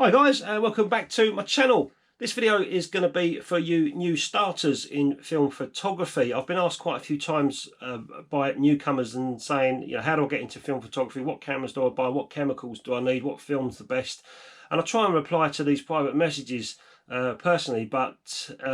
Hi guys, welcome back to my channel. This video is going to be for you new starters in film photography. I've been asked quite a few times by newcomers and saying, you know, how do I get into film photography? What cameras do I buy? What chemicals do I need? What film's the best? And I try and reply to these private messages personally, but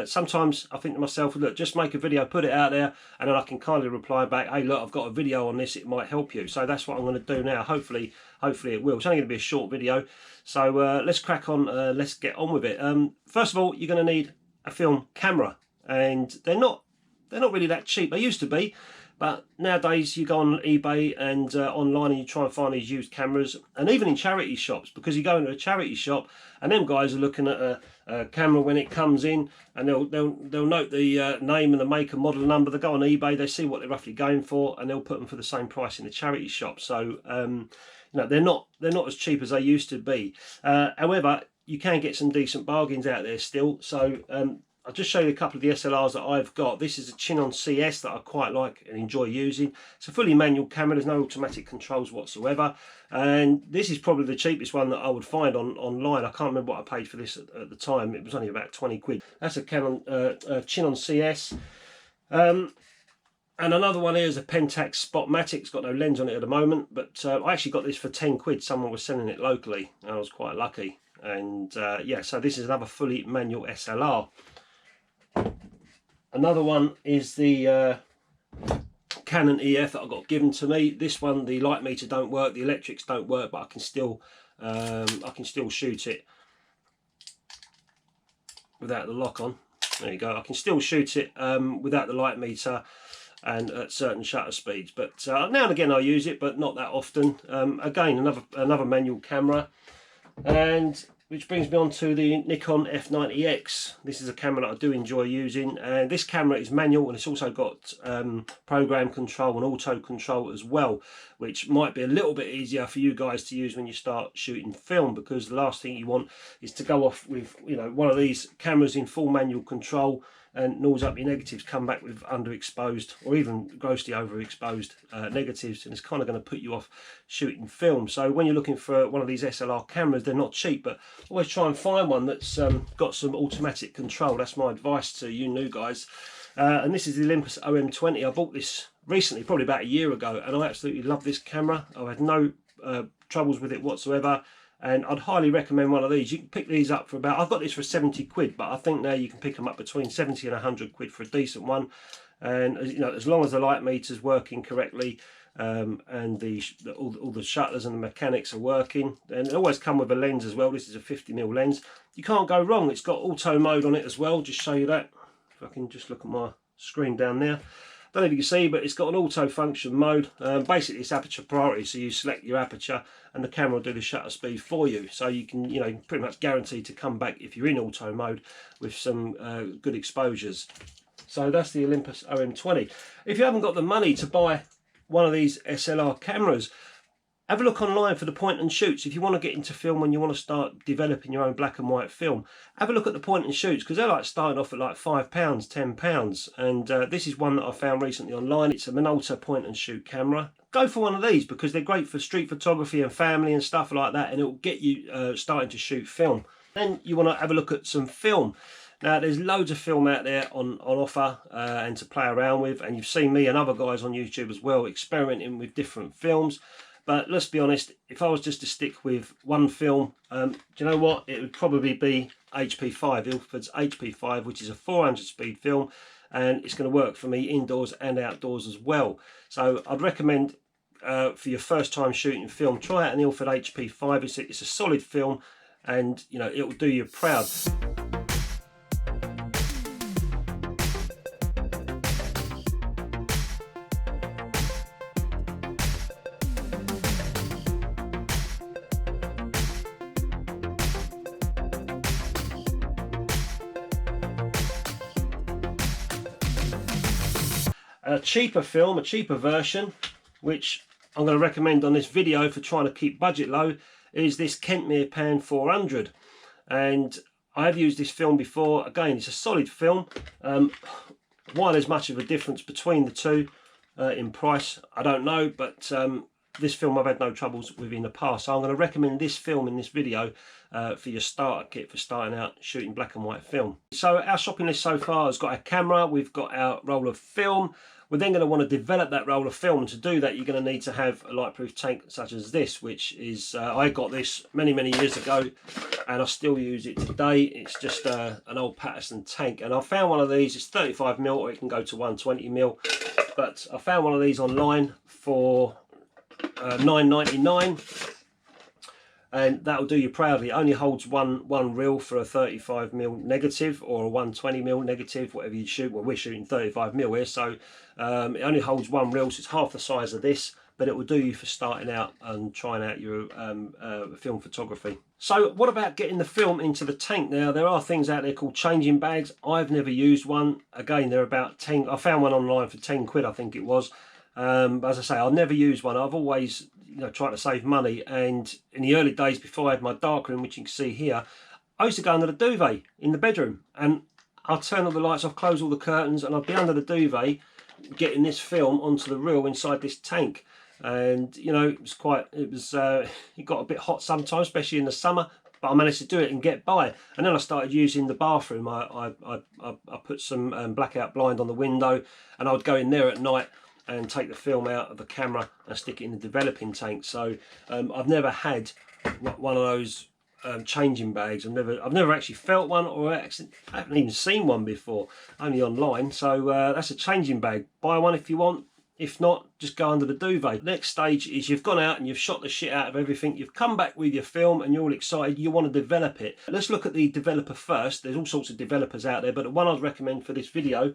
sometimes I think to myself, look, just make a video, put it out there, and then I can kindly reply back, hey look, I've got a video on this, it might help you. So that's what I'm going to do now. Hopefully it will. It's only going to be a short video, so let's crack on. Let's get on with it. First of all, you're going to need a film camera, and they're not really that cheap. They used to be, but nowadays you go on eBay and online and you try and find these used cameras, and even in charity shops, because you go into a charity shop and them guys are looking at a camera when it comes in, and they'll note the name and the make and model number. They go on eBay, they see what they're roughly going for, and they'll put them for the same price in the charity shop. So you know, they're not as cheap as they used to be. However, you can get some decent bargains out there still. So I'll just show you a couple of the SLRs that I've got. This is a Chinon CS that I quite like and enjoy using. It's a fully manual camera, there's no automatic controls whatsoever. And this is probably the cheapest one that I would find online. I can't remember what I paid for this at the time. It was only about 20 quid. That's a Chinon CS. And another one here is a Pentax Spotmatic. It's got no lens on it at the moment, but I actually got this for 10 quid. Someone was selling it locally. I was quite lucky. And yeah, so this is another fully manual SLR. Another one is the Canon EF that I got given to me. This one, the light meter don't work, the electrics don't work, but I can still shoot it without the lock on. There you go. I can still shoot it without the light meter and at certain shutter speeds. But now and again I use it, but not that often. Again, another manual camera, and which brings me on to the Nikon F90X. This is a camera that I do enjoy using, and this camera is manual, and it's also got program control and auto control as well, which might be a little bit easier for you guys to use when you start shooting film, because the last thing you want is to go off with, you know, one of these cameras in full manual control and nose up your negatives, come back with underexposed or even grossly overexposed negatives, and it's kind of going to put you off shooting film. So when you're looking for one of these SLR cameras, they're not cheap, but always try and find one that's got some automatic control. That's my advice to you new guys. And this is the Olympus OM20. I bought this recently, probably about a year ago, and I absolutely love this camera. I've had no troubles with it whatsoever, and I'd highly recommend one of these. You can pick these up for about, I've got this for 70 quid, but I think now you can pick them up between 70 and 100 quid for a decent one. And you know, as long as the light meter's working correctly, and all the shutters and the mechanics are working, and they always come with a lens as well. This is a 50mm lens. You can't go wrong. It's got auto mode on it as well. Just show you that. If I can just look at my screen down there. Don't know if you can see, but it's got an auto function mode. Basically it's aperture priority, so you select your aperture and the camera will do the shutter speed for you, so you can, you know, pretty much guaranteed to come back if you're in auto mode with some good exposures. So that's the Olympus OM20. If you haven't got the money to buy one of these SLR cameras, have a look online for the point and shoots. If you want to get into film and you want to start developing your own black and white film, have a look at the point and shoots, because they're like starting off at like £5, £10, and this is one that I found recently online. It's a Minolta point and shoot camera. Go for one of these because they're great for street photography and family and stuff like that, and it will get you starting to shoot film. Then you want to have a look at some film. Now there's loads of film out there on offer and to play around with, and you've seen me and other guys on YouTube as well experimenting with different films. But let's be honest, if I was just to stick with one film, do you know what? It would probably be HP5, Ilford's HP5, which is a 400 speed film, and it's going to work for me indoors and outdoors as well. So I'd recommend for your first time shooting film, try out an Ilford HP5. It's a solid film, and you know, it will do you proud. A cheaper film, a cheaper version, which I'm going to recommend on this video for trying to keep budget low, is this KENTMERE Pan 400. And I have used this film before. Again, it's a solid film. Why there's much of a difference between the two in price, I don't know, but this film I've had no troubles with in the past, so I'm going to recommend this film in this video for your starter kit for starting out shooting black and white film. So our shopping list so far has got our camera, we've got our roll of film. We're then going to want to develop that roll of film, and to do that you're going to need to have a light-proof tank such as this, which is I got this many years ago and I still use it today. It's just an old Patterson tank, and I found one of these. It's 35mm or it can go to 120mm, but I found one of these online for $9.99, and that'll do you proudly. It only holds one reel for a 35mm negative or a 120mm negative, whatever you shoot. Well, we're shooting 35mm here, so it only holds one reel, so it's half the size of this, but it will do you for starting out and trying out your film photography. So what about getting the film into the tank? Now, there are things out there called changing bags. I've never used one. Again, they're about 10. I found one online for 10 quid, I think it was. But as I say, I'll never use one. I've always, tried to save money, and in the early days before I had my darkroom, which you can see here, I used to go under the duvet in the bedroom, and I'll turn all the lights off, close all the curtains, and I'd be under the duvet getting this film onto the reel inside this tank. And it got a bit hot sometimes, especially in the summer, but I managed to do it and get by. And then I started using the bathroom. I put some blackout blind on the window, and I would go in there at night and take the film out of the camera and stick it in the developing tank. So I've never had one of those changing bags. I've never actually felt one, or I haven't even seen one before, only online. So that's a changing bag. Buy one if you want. If not, just go under the duvet. Next stage is you've gone out and you've shot the shit out of everything. You've come back with your film and you're all excited. You want to develop it. Let's look at the developer first. There's all sorts of developers out there, but the one I'd recommend for this video,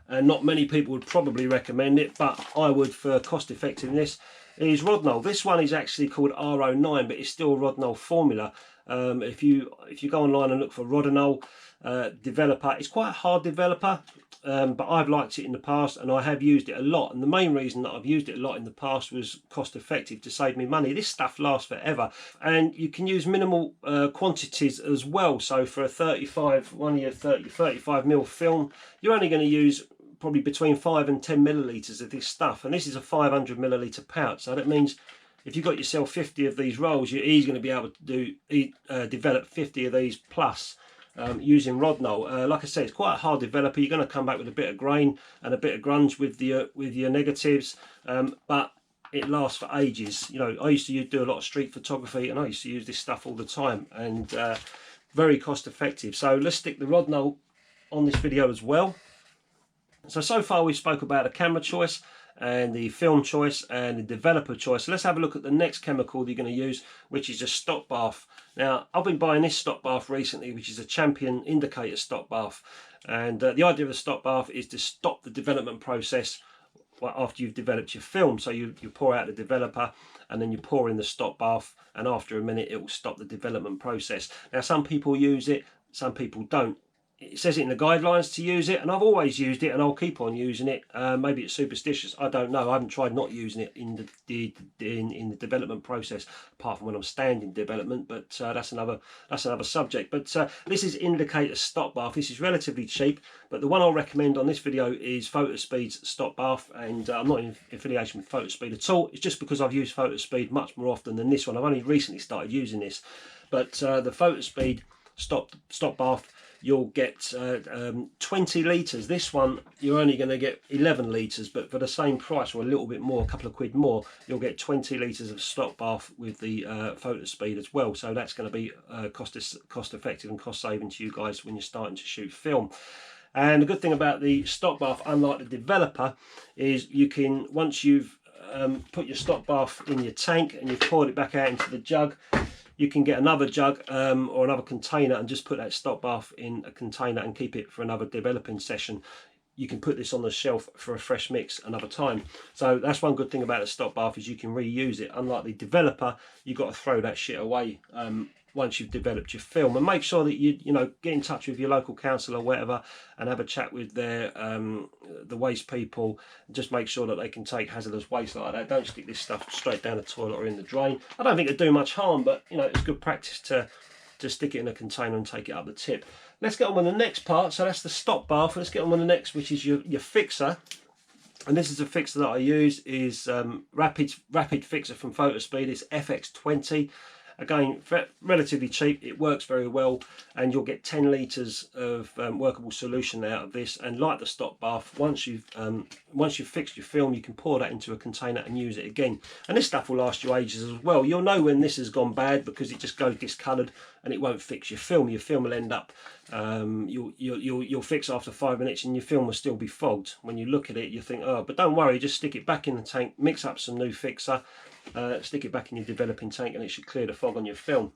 and not many people would probably recommend it, but I would for cost effectiveness, is Rodinal. This one is actually called R09, but it's still a Rodinal formula. If you go online and look for Rodinal developer, it's quite a hard developer, but I've liked it in the past and I have used it a lot. And the main reason that I've used it a lot in the past was cost effective, to save me money. This stuff lasts forever, and you can use minimal quantities as well. So for a 35mm film, you're only going to use probably between 5 and 10 millilitres of this stuff, and this is a 500ml pouch. So that means if you've got yourself 50 of these rolls, you're easily going to be able to develop 50 of these plus using Rodinal. Like I say, it's quite a hard developer. You're going to come back with a bit of grain and a bit of grunge with your negatives, but it lasts for ages. I used to do a lot of street photography, and I used to use this stuff all the time, and very cost effective. So let's stick the Rodinal on this video as well. So far we spoke about the camera choice and the film choice and the developer choice. So let's have a look at the next chemical that you're going to use, which is a stop bath. Now, I've been buying this stop bath recently, which is a Champion indicator stop bath, and the idea of the stop bath is to stop the development process after you've developed your film. So you pour out the developer and then you pour in the stop bath, and after a minute it will stop the development process. Now, some people use it, some people don't. It says it in the guidelines to use it, and I've always used it and I'll keep on using it. Maybe it's superstitious, I don't know. I haven't tried not using it in the development process, apart from when I'm standing development, but that's another subject. But this is indicator stop bath. This is relatively cheap, but the one I'll recommend on this video is Fotospeed's stop bath, and I'm not in affiliation with Fotospeed at all. It's just because I've used Fotospeed much more often than this one. I've only recently started using this, but the Fotospeed stop bath, you'll get 20 litres. This one you're only going to get 11 litres, but for the same price, or a little bit more, a couple of quid more, you'll get 20 litres of stop bath with the Fotospeed as well. So that's going to be cost effective and cost saving to you guys when you're starting to shoot film. And the good thing about the stop bath, unlike the developer, is you can, once you've put your stop bath in your tank and you've poured it back out into the jug, you can get another jug or another container and just put that stop bath in a container and keep it for another developing session. You can put this on the shelf for a fresh mix another time. So that's one good thing about the stop bath, is you can reuse it. Unlike the developer, you've got to throw that shit away once you've developed your film. And make sure that you get in touch with your local council or whatever and have a chat with their the waste people. Just make sure that they can take hazardous waste like that. Don't stick this stuff straight down the toilet or in the drain. I don't think it'd do much harm, but it's good practice to stick it in a container and take it up the tip. Let's get on with the next part. So that's the stop bath. Let's get on with the next, which is your fixer. And this is a fixer that I use, is rapid fixer from Fotospeed. It's FX20. Again, relatively cheap. It works very well, and you'll get 10 litres of workable solution out of this. And like the stop bath, once you've fixed your film, you can pour that into a container and use it again. And this stuff will last you ages as well. You'll know when this has gone bad because it just goes discoloured and it won't fix your film. Your film will end up, you'll fix after 5 minutes and your film will still be fogged. When you look at it, you think, oh, but don't worry, just stick it back in the tank, mix up some new fixer, stick it back in your developing tank, and it should clear the fog on your film.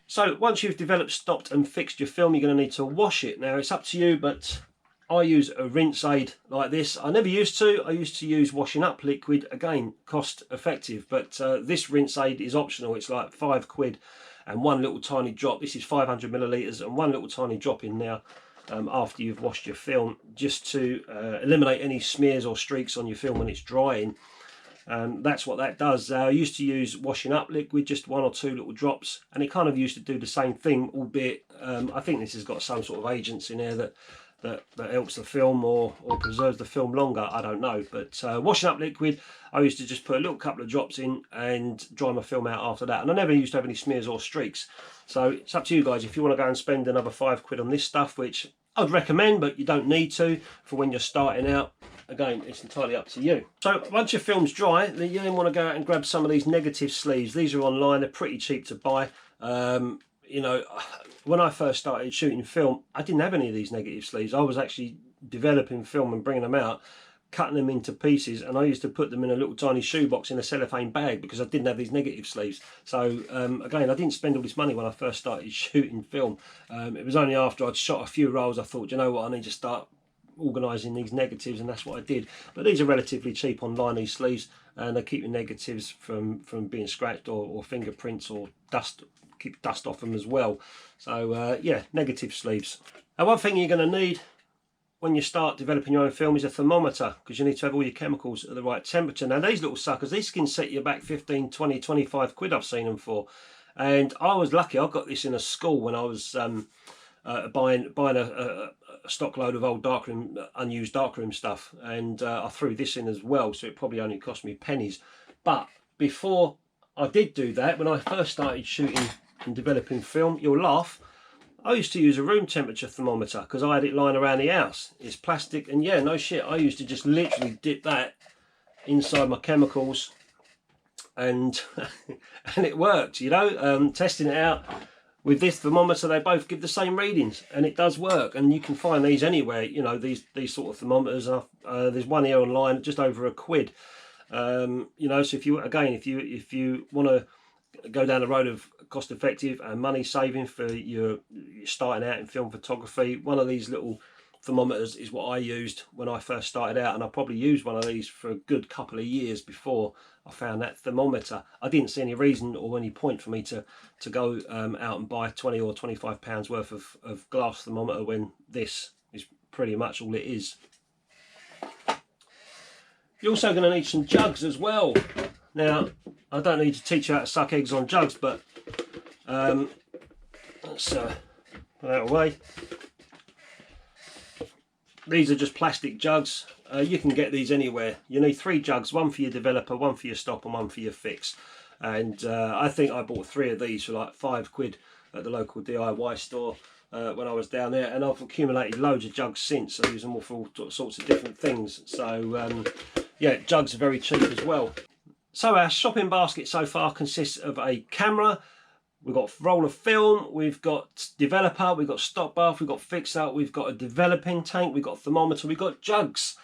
So once you've developed, stopped and fixed your film, you're going to need to wash it. Now it's up to you, but I use a rinse aid like this. I never used to. I used to use washing up liquid, again cost effective, but this rinse aid is optional. It's like £5 and one little tiny drop. This is 500 millilitres and one little tiny drop in there after you've washed your film, just to eliminate any smears or streaks on your film when it's drying. That's what that does. I used to use washing up liquid, just 1 or 2 little drops, and it kind of used to do the same thing, albeit I think this has got some sort of agents in there that helps the film or preserves the film longer. I don't know, but washing up liquid, I used to just put a little couple of drops in and dry my film out after that, and I never used to have any smears or streaks. So it's up to you guys if you want to go and spend another £5 on this stuff, which I'd recommend, but you don't need to for when you're starting out. Again, it's entirely up to you. So once your film's dry, then you then want to go out and grab some of these negative sleeves. These are online, they're pretty cheap to buy. You know, when I first started shooting film, I didn't have any of these negative sleeves. I was actually developing film and bringing them out, cutting them into pieces, and I used to put them in a little tiny shoebox in a cellophane bag because I didn't have these negative sleeves. So again, I didn't spend all this money when I first started shooting film. It was only after I'd shot a few rolls I thought, you know what, I need to start organising these negatives, and that's what I did. But these are relatively cheap online, these sleeves, and they keep your negatives from being scratched or fingerprints or dust, keep dust off them as well. So yeah, negative sleeves. Now one thing you're going to need when you start developing your own film is a thermometer, because you need to have all your chemicals at the right temperature. Now these little suckers, these can set you back 15, 20, 25 quid I've seen them for. And I was lucky, I got this in a school when I was buying a stock load of old darkroom, unused darkroom stuff, and I threw this in as well, so it probably only cost me pennies. But before I did do that, when I first started shooting and developing film, you'll laugh, I used to use a room temperature thermometer because I had it lying around the house. It's plastic, and yeah, no shit, I used to just literally dip that inside my chemicals, and and it worked, you know. Testing it out with this thermometer, they both give the same readings, and it does work. And you can find these anywhere, you know, these sort of thermometers. There's one here online, just over £1. You know, so if you want to go down the road of cost effective and money saving for your starting out in film photography, one of these little thermometers is what I used when I first started out, and I probably used one of these for a good couple of years before I found that thermometer. I didn't see any reason or any point for me to go out and buy 20 or 25 pounds worth of glass thermometer when this is pretty much all it is. You're also going to need some jugs as well. Now, I don't need to teach you how to suck eggs on jugs, but let's put that away. These are just plastic jugs. You can get these anywhere. You need 3 jugs, one for your developer, one for your stop, and one for your fix. And I think I bought 3 of these for like £5 at the local DIY store when I was down there, and I've accumulated loads of jugs since. I use them all for all sorts of different things. So yeah, jugs are very cheap as well. So our shopping basket so far consists of a camera, we've got roll of film, we've got developer, we've got stop bath, we've got fixer, we've got a developing tank, we've got thermometer, we've got jugs.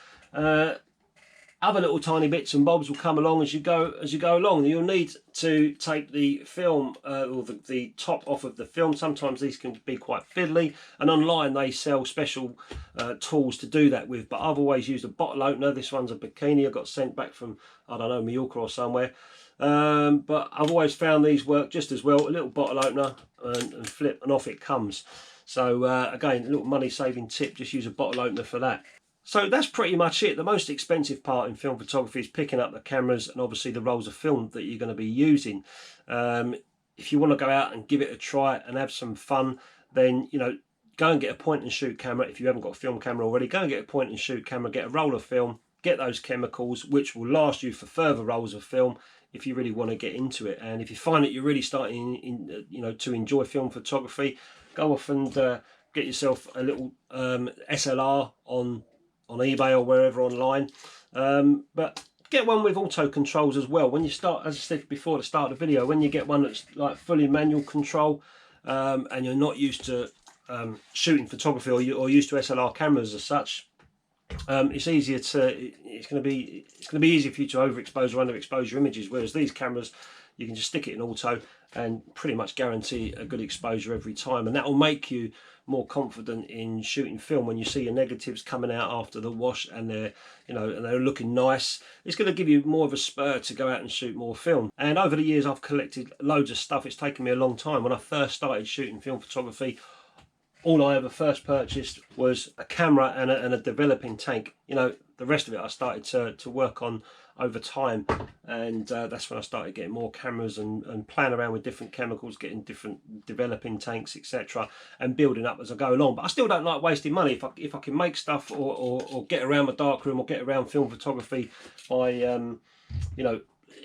Other little tiny bits and bobs will come along as you go along. You'll need to take the film or the top off of the film. Sometimes these can be quite fiddly, and online they sell special tools to do that with, but I've always used a bottle opener. This one's a bikini I got sent back from, I don't know, Mallorca or somewhere. But I've always found these work just as well. A little bottle opener and flip, and off it comes. So again, a little money saving tip, just use a bottle opener for that. So that's pretty much it. The most expensive part in film photography is picking up the cameras and obviously the rolls of film that you're going to be using. If you want to go out and give it a try and have some fun, then, you know, go and get a point and shoot camera. If you haven't got a film camera already, go and get a point and shoot camera, get a roll of film, get those chemicals, which will last you for further rolls of film if you really want to get into it. And if you find that you're really starting to enjoy film photography, go off and get yourself a little SLR on eBay or wherever online, but get one with auto controls as well. When you start, as I said before at the start of the video, when you get one that's like fully manual control, and you're not used to shooting photography, or you're used to SLR cameras as such, it's going to be easier for you to overexpose or underexpose your images. Whereas these cameras, you can just stick it in auto and pretty much guarantee a good exposure every time, and that will make you more confident in shooting film. When you see your negatives coming out after the wash and they're looking nice, it's going to give you more of a spur to go out and shoot more film. And over the years I've collected loads of stuff. It's taken me a long time. When I first started shooting film photography, all I ever first purchased was a camera and a developing tank. The rest of it I started to work on over time, and that's when I started getting more cameras and playing around with different chemicals, getting different developing tanks, etc., and building up as I go along. But I still don't like wasting money. If I can make stuff or get around my darkroom or get around film photography by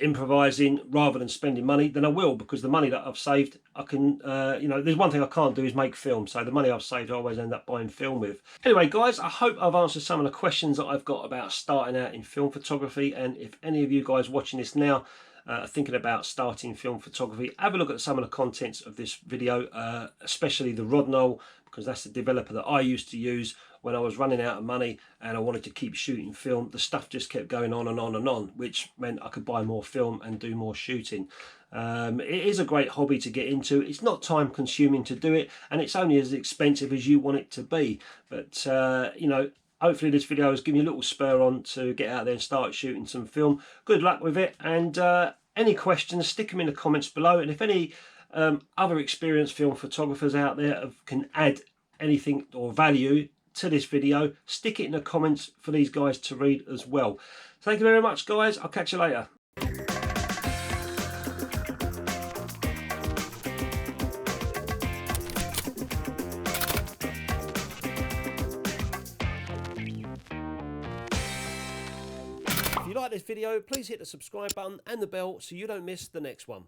improvising rather than spending money, then I will, because the money that I've saved, I can there's one thing I can't do is make film, so the money I've saved I always end up buying film with. Anyway guys, I hope I've answered some of the questions that I've got about starting out in film photography, and if any of you guys watching this now are thinking about starting film photography, have a look at some of the contents of this video, especially the Rodinal, because that's the developer that I used to use when I was running out of money and I wanted to keep shooting film. The stuff just kept going on and on and on, which meant I could buy more film and do more shooting. It is a great hobby to get into. It's not time consuming to do it, and it's only as expensive as you want it to be. But hopefully this video has given you a little spur on to get out there and start shooting some film. Good luck with it, and any questions, stick them in the comments below. And if any other experienced film photographers out there can add anything or value to this video, stick it in the comments for these guys to read as well. Thank you very much guys, I'll catch you later. If you like this video, please hit the subscribe button and the bell so you don't miss the next one.